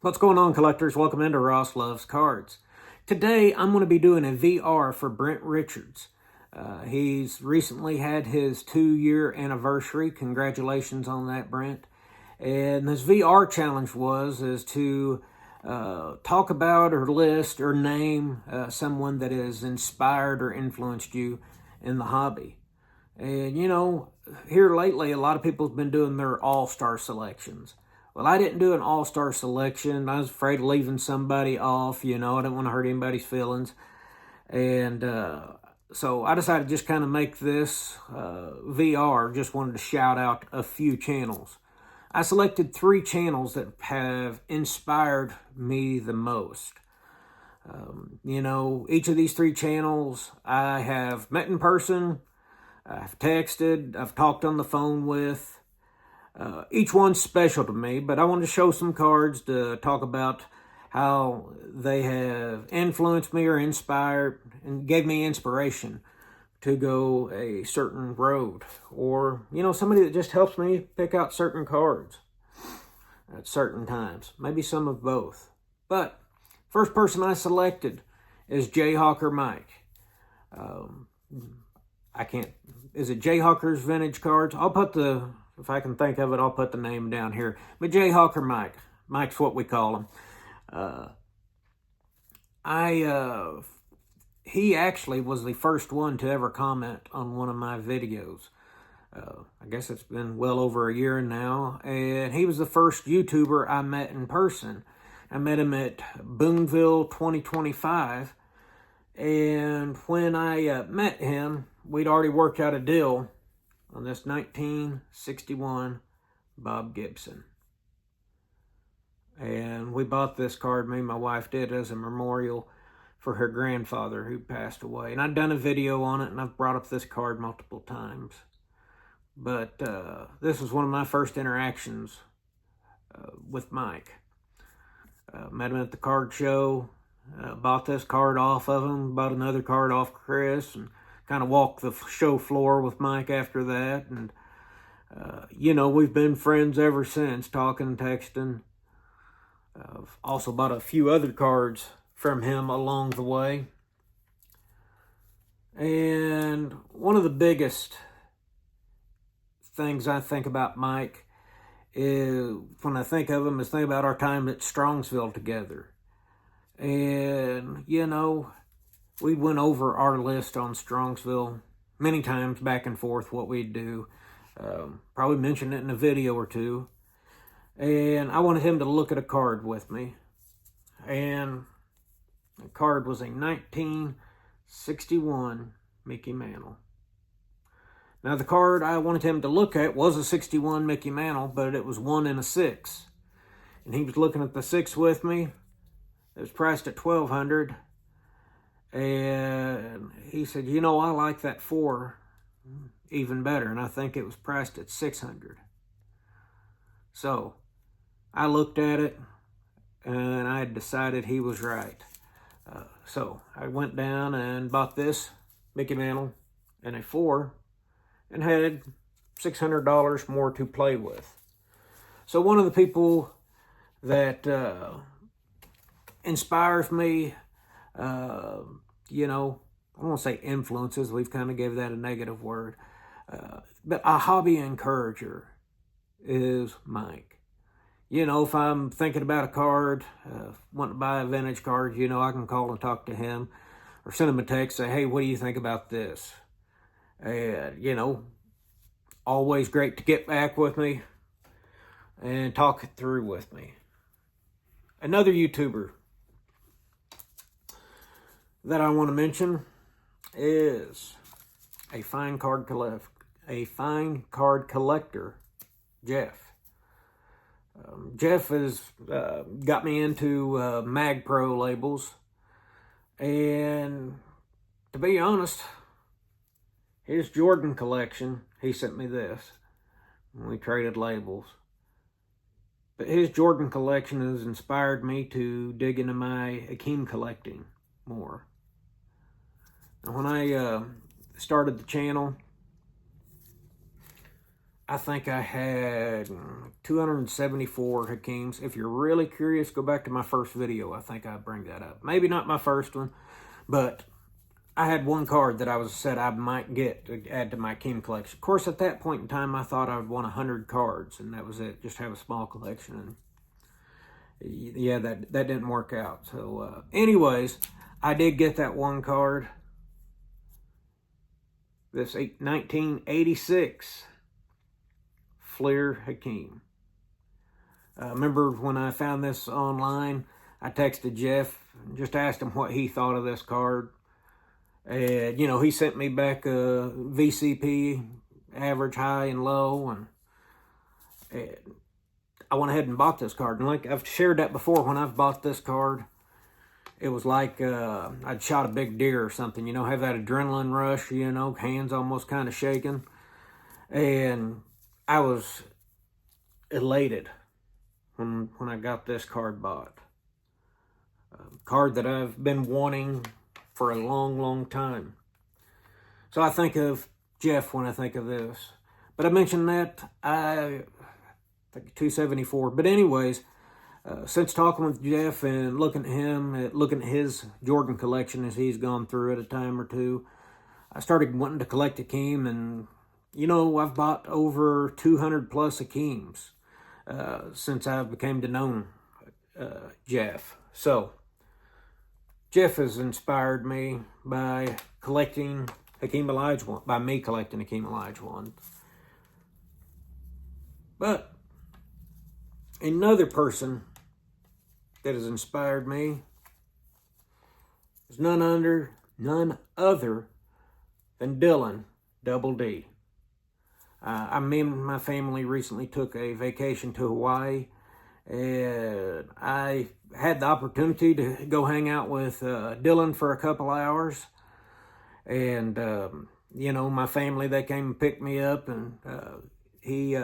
What's going on, collectors? Welcome into Ross Loves Cards. Today, I'm going to be doing a VR for Brent Richards. He's recently had his 2-year anniversary. Congratulations on that, Brent. And this VR challenge is to talk about or list or name someone that has inspired or influenced you in the hobby. And, here lately, a lot of people have been doing their all-star selections. Well, I didn't do an all-star selection. I was afraid of leaving somebody off, I didn't want to hurt anybody's feelings. And so I decided to just kind of make this VR. Just wanted to shout out a few channels. I selected 3 channels that have inspired me the most. Each of these 3 channels I have met in person, I've texted, I've talked on the phone with. Each one's special to me, but I wanted to show some cards to talk about how they have influenced me or inspired and gave me inspiration to go a certain road, or somebody that just helps me pick out certain cards at certain times, maybe some of both. But first person I selected is Jayhawker Mike. Is it Jayhawker's Vintage Cards? If I can think of it, I'll put the name down here. But Jayhawker Mike. Mike's what we call him. He actually was the first one to ever comment on one of my videos. I guess it's been well over a year now. And he was the first YouTuber I met in person. I met him at Boonville 2025. And when I met him, we'd already worked out a deal on this 1961 Bob Gibson. And we bought this card, me and my wife did, as a memorial for her grandfather who passed away. And I've done a video on it, and I've brought up this card multiple times. But this was one of my first interactions with Mike. Met him at the card show, bought this card off of him, bought another card off Chris, and kind of walked the show floor with Mike after that. And, we've been friends ever since, talking, texting. I've also bought a few other cards from him along the way. And one of the biggest things I think about Mike is, when I think of him, is think about our time at Strongsville together. And, we went over our list on Strongsville many times, back and forth, what we'd do. Probably mentioned it in a video or two. And I wanted him to look at a card with me. And the card was a 1961 Mickey Mantle. Now, the card I wanted him to look at was a 61 Mickey Mantle, but it was 1 and a 6. And he was looking at the 6 with me. It was priced at $1,200. And he said, I like that 4 even better. And I think it was priced at $600. So I looked at it, and I decided he was right. So I went down and bought this Mickey Mantle and a 4, and had $600 more to play with. So one of the people that inspires me, I don't want to say influences, we've kind of gave that a negative word, but a hobby encourager is Mike. If I'm thinking about a card, wanting to buy a vintage card, I can call and talk to him, or send him a text, say, hey, what do you think about this? And, always great to get back with me and talk it through with me. Another YouTuber that I want to mention is a fine card collector, Jeff. Jeff has got me into Mag Pro labels, and to be honest, his Jordan collection, he sent me this when we traded labels. But his Jordan collection has inspired me to dig into my Akeem collecting more. And when I started the channel, I think I had 274 Hakeems. If you're really curious, go back to my first video. I think I bring that up. Maybe not my first one, but I had one card that I said I might get to add to my Hakeem collection. Of course, at that point in time, I thought I would want 100 cards, and that was it. Just have a small collection. And yeah, that didn't work out. So anyways, I did get that one card. This 1986 Fleer Hakeem. Remember when I found this online, I texted Jeff and just asked him what he thought of this card. And, you know, he sent me back a VCP, average, high, and low. And I went ahead and bought this card. And like I've shared that before, when I've bought this card, it was like I'd shot a big deer or something, you know, have that adrenaline rush, you know, hands almost kind of shaking. And I was elated when I got this card bought. A card that I've been wanting for a long, long time. So I think of Jeff when I think of this. But I mentioned that, I think 274. But anyways, since talking with Jeff and looking at his Jordan collection as he's gone through it a time or two, I started wanting to collect Hakeem, and you know, I've bought over 200 plus Hakeems since I became to know Jeff. So Jeff has inspired me by collecting Hakeem Olajuwon, by me collecting Hakeem Olajuwon. But another person that has inspired me is none other than Dylan Double D. Me and my family recently took a vacation to Hawaii, and I had the opportunity to go hang out with Dylan for a couple hours. And, you know, my family, they came and picked me up, and he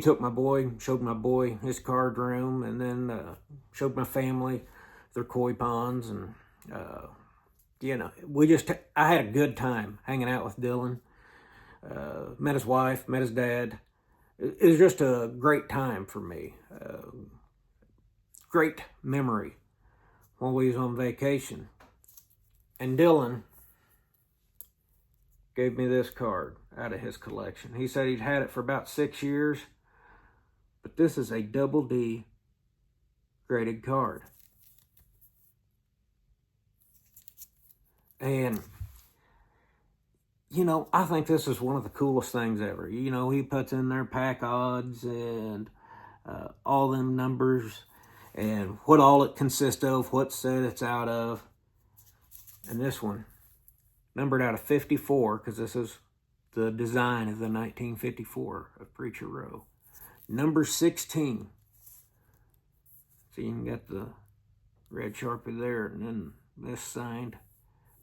took my boy, showed my boy his card room, and then showed my family their koi ponds. And, you know, I had a good time hanging out with Dylan. Met his wife, met his dad. It was just a great time for me. Great memory while we was on vacation. And Dylan gave me this card out of his collection. He said he'd had it for about 6 years, but this is a Double D graded card. And you know, I think this is one of the coolest things ever. You know, he puts in there pack odds and all them numbers and what all it consists of, what set it's out of. And this one, numbered out of 54, because this is the design of the 1954 of Preacher Row. Number 16. So you can get the red Sharpie there, and then this signed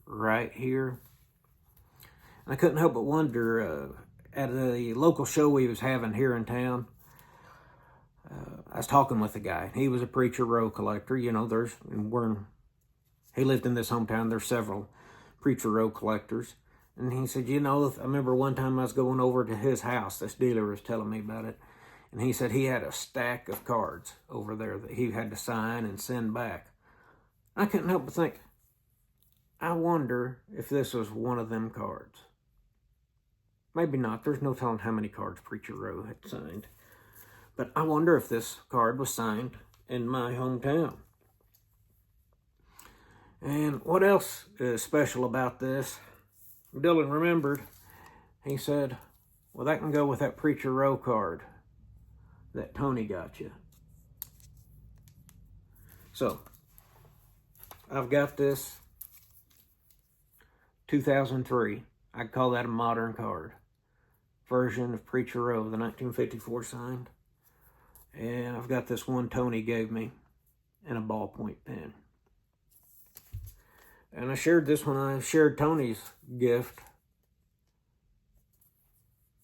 right here. I couldn't help but wonder, at a local show we was having here in town, I was talking with a guy. He was a Preacher Row collector. You know, he lived in this hometown. There's several Preacher Row collectors. And he said, you know, I remember one time I was going over to his house. This dealer was telling me about it. And he said he had a stack of cards over there that he had to sign and send back. I couldn't help but think, I wonder if this was one of them cards. Maybe not. There's no telling how many cards Preacher Row had signed. But I wonder if this card was signed in my hometown. And what else is special about this? Dylan remembered. He said, well, that can go with that Preacher Row card that Tony got you. So, I've got this 2003. I'd call that a modern card. Version of Preacher Row, the 1954 signed. And I've got this one Tony gave me in a ballpoint pen. And I shared this when I shared Tony's gift.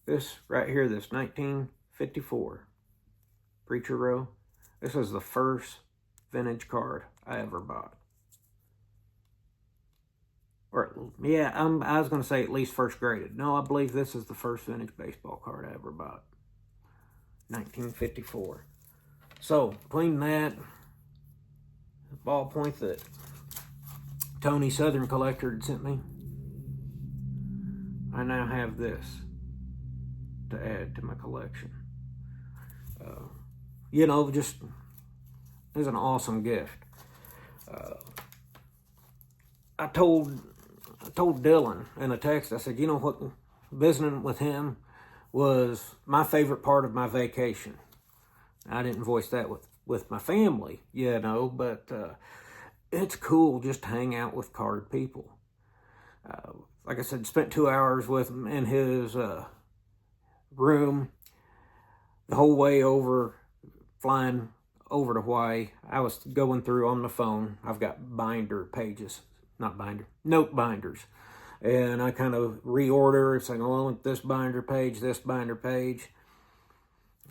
This right here, this 1954 Preacher Row. This is the first vintage card I ever bought. Or, yeah, I was going to say at least first graded. No, I believe this is the first vintage baseball card I ever bought. 1954. So, between that, the ballpoint that Tony Southern Collector had sent me, I now have this to add to my collection. You know, just is an awesome gift. I told Dylan in a text, I said, you know what, visiting with him was my favorite part of my vacation. I didn't voice that with my family, you know, but it's cool just to hang out with card people. Like I said, spent 2 hours with him in his room the whole way over, flying over to Hawaii. I was going through on the phone. I've got binder pages, note binders. And I kind of reorder, saying, oh, I want this binder page.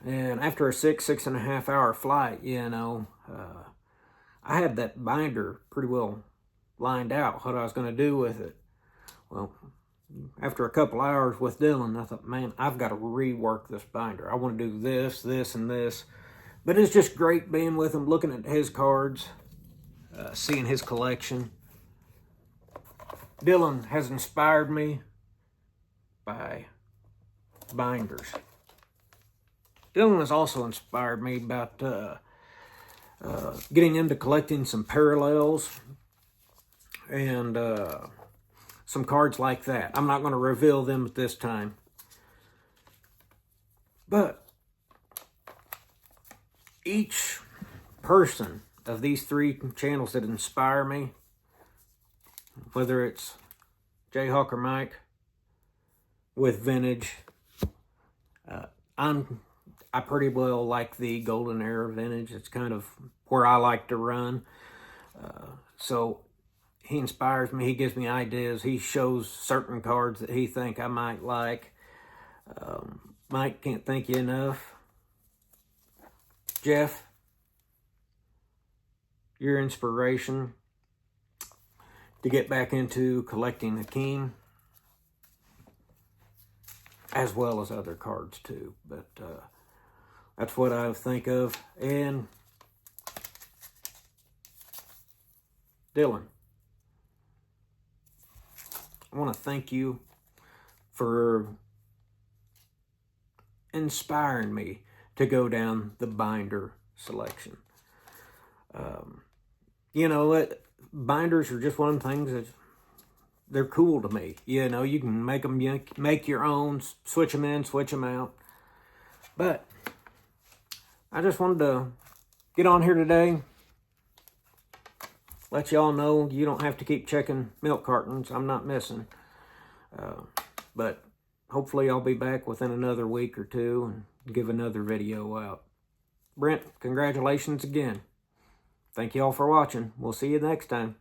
And after a 6.5 hour flight, you know, I had that binder pretty well lined out, what I was going to do with it. Well, after a couple hours with Dylan, I thought, man, I've got to rework this binder. I want to do this, this, and this. But it's just great being with him, looking at his cards, seeing his collection. Dylan has inspired me by binders. Dylan has also inspired me about getting into collecting some parallels and some cards like that. I'm not going to reveal them at this time. But each person of these 3 channels that inspire me, whether it's Jayhawk or Mike with vintage, I pretty well like the golden era vintage. It's kind of where I like to run. So he inspires me. He gives me ideas. He shows certain cards that he think I might like. Mike, can't thank you enough. Jeff, your inspiration to get back into collecting Hakeem, as well as other cards too. But that's what I think of. And Dylan, I want to thank you for inspiring me to go down the binder selection. You know, binders are just one of the things that they're cool to me. You know, you can make your own, switch them in, switch them out. But I just wanted to get on here today, let y'all know you don't have to keep checking milk cartons. I'm not missing. But hopefully I'll be back within another week or two and give another video out. Brent, congratulations again. Thank you all for watching. We'll see you next time.